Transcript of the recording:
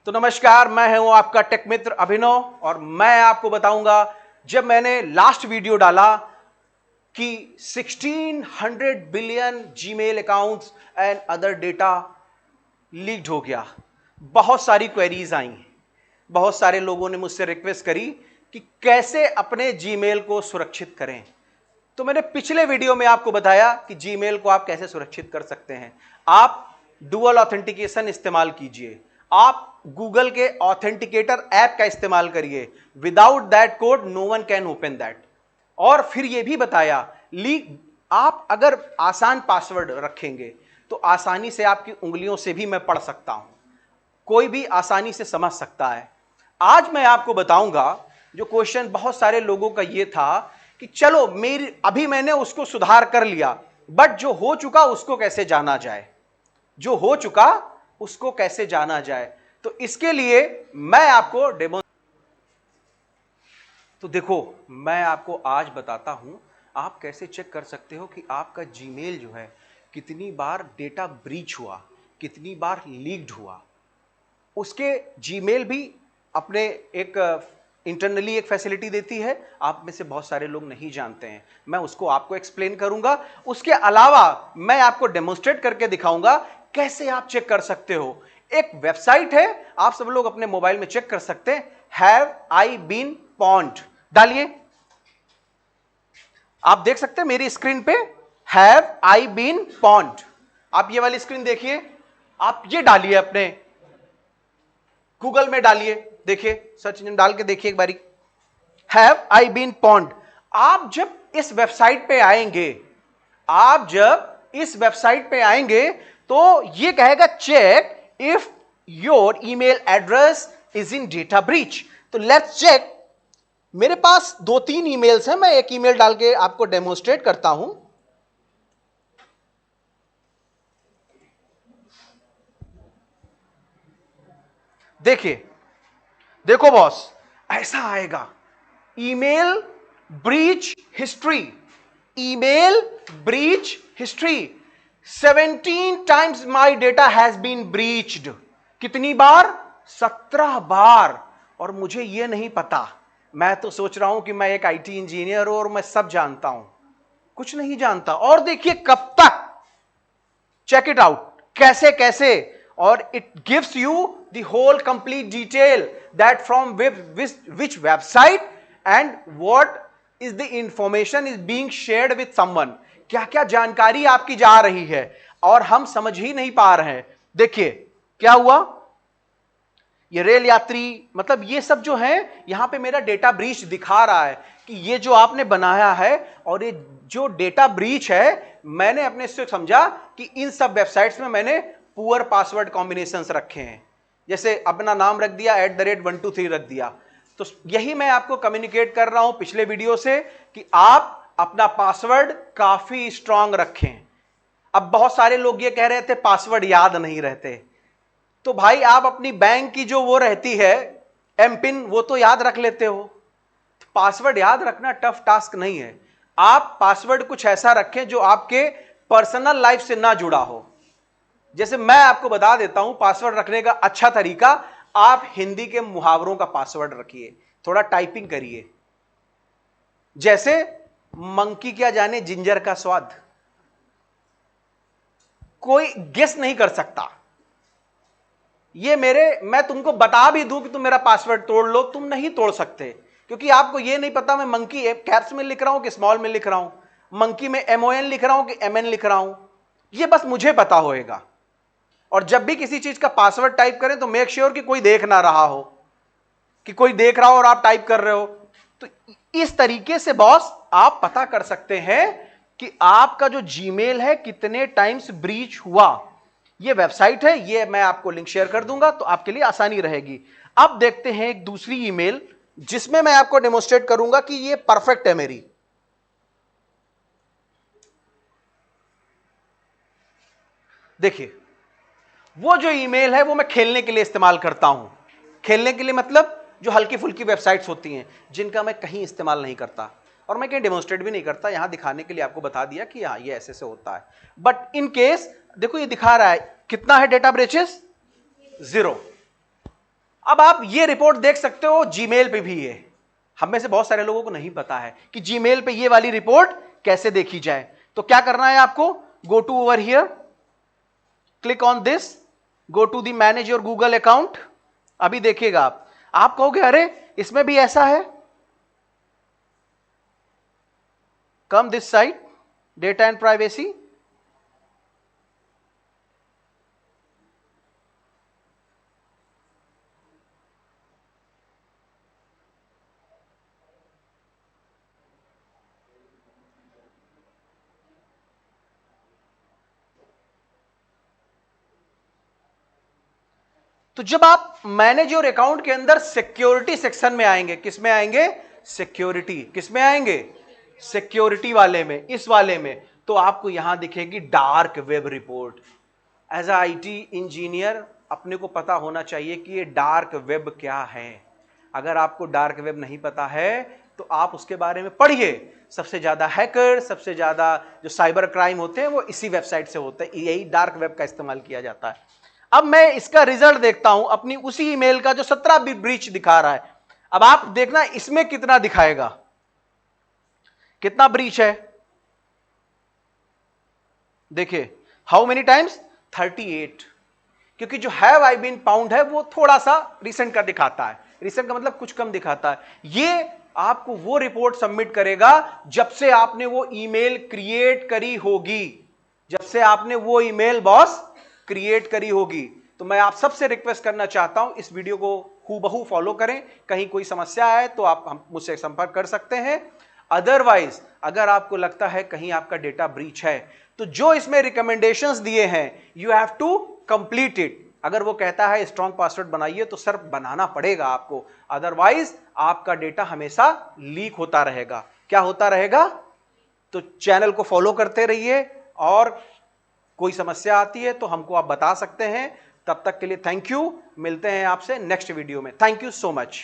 तो नमस्कार, मैं हूं आपका टेक मित्र अभिनव और मैं आपको बताऊंगा जब मैंने लास्ट वीडियो डाला कि 1600 billion Gmail accounts and other data leaked हो गया। बहुत सारी क्वेरीज आई, बहुत सारे लोगों ने मुझसे रिक्वेस्ट करी कि कैसे अपने जीमेल को सुरक्षित करें। तो मैंने पिछले वीडियो में आपको बताया कि जीमेल को आप कैसे सुरक्षित कर सकते हैं। आप डुअल ऑथेंटिकेशन इस्तेमाल कीजिए, आप गूगल के ऑथेंटिकेटर ऐप का इस्तेमाल करिए। Without that code no one can open that. और फिर यह भी बताया आप अगर आसान पासवर्ड रखेंगे तो आसानी से आपकी उंगलियों से भी मैं पढ़ सकता हूं, कोई भी आसानी से समझ सकता है। आज मैं आपको बताऊंगा, जो क्वेश्चन बहुत सारे लोगों का यह था कि चलो अभी मैंने उसको सुधार कर लिया, बट जो हो चुका उसको कैसे जाना जाए, जो हो चुका उसको कैसे जाना जाए। तो इसके लिए मैं आपको तो देखो, मैं आपको आज बताता हूं आप कैसे चेक कर सकते हो कि आपका जीमेल जो है कितनी बार डेटा ब्रीच हुआ, कितनी बार लीक्ड हुआ। उसके जीमेल भी अपने एक इंटरनली एक फैसिलिटी देती है, आप में से बहुत सारे लोग नहीं जानते हैं। मैं उसको आपको एक्सप्लेन करूंगा। उसके अलावा मैं आपको डेमोन्स्ट्रेट करके दिखाऊंगा कैसे आप चेक कर सकते हो। एक वेबसाइट है, आप सब लोग अपने मोबाइल में चेक कर सकते हैं, हैव आई बीन पॉन्ड। डालिए, आप देख सकते हैं मेरी स्क्रीन पे हैव आई बीन पॉन्ड। आप ये वाली स्क्रीन देखिए, आप ये डालिए अपने गूगल में, डालिए, देखिए, सर्च इंजन डाल के देखिए एक बारी, हैव आई बीन पॉन्ड। आप जब इस वेबसाइट पे आएंगे, आप जब इस वेबसाइट पे आएंगे तो ये कहेगा check if your email address is in data breach. तो लेट्स चेक। मेरे पास 2-3 ईमेल्स हैं, मैं एक ईमेल डाल के आपको डेमोन्स्ट्रेट करता हूं। देखिए, देखो बॉस, ऐसा आएगा email breach history, email breach history, 17 times my data has been breached. कितनी बार? 17 बार। और मुझे यह नहीं पता, मैं तो सोच रहा हूं कि मैं एक आईटी इंजीनियर हूं और मैं सब जानता हूं, कुछ नहीं जानता। और देखिए कब तक, चेक इट आउट, कैसे कैसे। और it gives you the whole complete detail that from which website and what is the information is being shared with someone. क्या क्या जानकारी आपकी जा रही है और हम समझ ही नहीं पा रहे हैं। देखिए क्या हुआ, ये रेल यात्री, मतलब ये सब जो है यहां पे मेरा डेटा ब्रीच दिखा रहा है कि ये जो आपने बनाया है और ये जो डेटा ब्रीच है, मैंने अपने से समझा कि इन सब वेबसाइट्स में मैंने पुअर पासवर्ड कॉम्बिनेशंस रखे हैं। जैसे अपना नाम रख दिया @123 रख दिया। तो यही मैं आपको कम्युनिकेट कर रहा हूं पिछले वीडियो से कि आप अपना पासवर्ड काफी स्ट्रांग रखें। अब बहुत सारे लोग ये कह रहे थे पासवर्ड याद नहीं रहते, तो भाई आप अपनी बैंक की जो वो रहती है एम पिन, वो तो याद रख लेते हो। पासवर्ड याद रखना टफ टास्क नहीं है। आप पासवर्ड कुछ ऐसा रखें जो आपके पर्सनल लाइफ से ना जुड़ा हो। जैसे मैं आपको बता देता हूं पासवर्ड रखने का अच्छा तरीका, आप हिंदी के मुहावरों का पासवर्ड रखिए, थोड़ा टाइपिंग करिए। जैसे मंकी क्या जाने जिंजर का स्वाद, कोई गेस नहीं कर सकता। ये मैं तुमको बता भी दूं कि तुम मेरा पासवर्ड तोड़ लो, तुम नहीं तोड़ सकते, क्योंकि आपको ये नहीं पता मैं मंकी कैप्स में लिख रहा हूं कि स्मॉल में लिख रहा हूं, मंकी में MON लिख रहा हूं कि MN लिख रहा हूं, ये बस मुझे पता होएगा। और जब भी किसी चीज का पासवर्ड टाइप करें तो मेक श्योर कि कोई देख ना रहा हो, कि कोई देख रहा हो और आप टाइप कर रहे हो। तो इस तरीके से बॉस आप पता कर सकते हैं कि आपका जो जीमेल है कितने टाइम्स ब्रीच हुआ। ये वेबसाइट है, ये मैं आपको लिंक शेयर कर दूंगा तो आपके लिए आसानी रहेगी। अब देखते हैं एक दूसरी ईमेल जिसमें मैं आपको डेमोन्स्ट्रेट करूंगा कि ये परफेक्ट है मेरी। देखिए, वो जो ईमेल है वो मैं खेलने के लिए इस्तेमाल करता हूं। खेलने के लिए मतलब जो हल्की फुल्की वेबसाइट्स होती हैं जिनका मैं कहीं इस्तेमाल नहीं करता और मैं कहीं डेमोन्स्ट्रेट भी नहीं करता, यहां दिखाने के लिए आपको बता दिया कि हाँ ये ऐसे से होता है। बट इन केस देखो ये दिखा रहा है कितना है डेटा ब्रीचेस, 0। अब आप ये रिपोर्ट देख सकते हो जीमेल पे भी है। हम में से बहुत सारे लोगों को नहीं पता है कि जीमेल पे ये वाली रिपोर्ट कैसे देखी जाए। तो क्या करना है आपको, go to over here, click on this, go to the manage your Google account. अभी देखिएगा आप कहोगे अरे इसमें भी ऐसा है, come this side, data and privacy. तो जब आप मैनेज योर अकाउंट के अंदर सिक्योरिटी सेक्शन में आएंगे, किस में आएंगे, सिक्योरिटी, किस में आएंगे, सिक्योरिटी वाले में, इस वाले में, तो आपको यहां दिखेगी dark web report. As a IT engineer अपने को पता होना चाहिए कि ये डार्क वेब क्या है। अगर आपको डार्क वेब नहीं पता है तो आप उसके बारे में पढ़िए। सबसे ज्यादा हैकर, सबसे ज्यादा जो साइबर क्राइम होते हैं वो इसी वेबसाइट से होते हैं, यही डार्क वेब का इस्तेमाल किया जाता है। अब मैं इसका रिजल्ट देखता हूं अपनी उसी ईमेल का जो 17 ब्रीच दिखा रहा है। अब आप देखना इसमें कितना दिखाएगा, कितना ब्रीच है। देखिए हाउ मेनी टाइम्स, 38, क्योंकि जो हैव आई बीन फाउंड है वो थोड़ा सा रिसेंट का दिखाता है। रिसेंट का मतलब कुछ कम दिखाता है। ये आपको वो रिपोर्ट सबमिट करेगा जब से आपने वो ईमेल क्रिएट करी होगी, जब से आपने वो ईमेल बॉस क्रिएट करी होगी। तो मैं आप सबसे रिक्वेस्ट करना चाहता हूं इस वीडियो को हूबहू फॉलो करें। कहीं कोई समस्या है तो आप मुझसे संपर्क कर सकते हैं। अदरवाइज अगर आपको लगता है कहीं आपका डेटा ब्रीच है तो जो इसमें रिकमेंडेशंस दिए हैं you have to complete it. अगर वो कहता है स्ट्रॉन्ग पासवर्ड बनाइए तो सर बनाना पड़ेगा आपको, अदरवाइज आपका डेटा हमेशा लीक होता रहेगा। क्या होता रहेगा? तो चैनल को फॉलो करते रहिए और कोई समस्या आती है तो हमको आप बता सकते हैं। तब तक के लिए थैंक यू, मिलते हैं आपसे नेक्स्ट वीडियो में। Thank you so much.